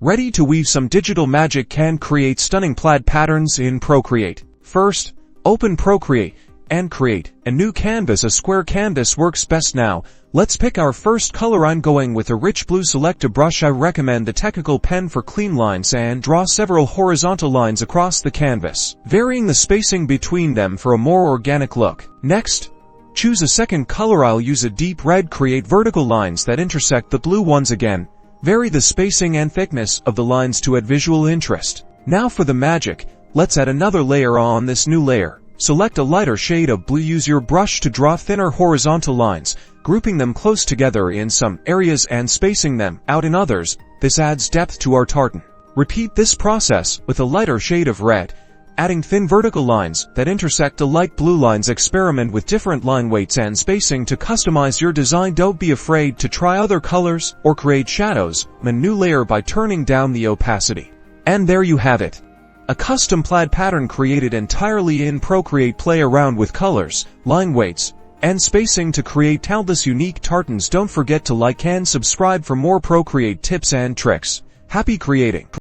Ready to weave some digital magic and create stunning plaid patterns in Procreate. First, open Procreate and create a new canvas. A square canvas works best now. Let's pick our first color. I'm going with a rich blue. Select a brush. I recommend the technical pen for clean lines and draw several horizontal lines across the canvas, varying the spacing between them for a more organic look. Next, choose a second color. I'll use a deep red. Create vertical lines that intersect the blue ones again. Vary the spacing and thickness of the lines to add visual interest. Now for the magic, let's add another layer on this new layer. Select a lighter shade of blue. Use your brush to draw thinner horizontal lines, grouping them close together in some areas and spacing them out in others. This adds depth to our tartan. Repeat this process with a lighter shade of red, adding thin vertical lines that intersect the light blue lines. Experiment with different line weights and spacing to customize your design. Don't be afraid to try other colors or create shadows on a new layer by turning down the opacity. And there you have it. A custom plaid pattern created entirely in Procreate. Play around with colors, line weights, and spacing to create countless unique tartans. Don't forget to like and subscribe for more Procreate tips and tricks. Happy creating!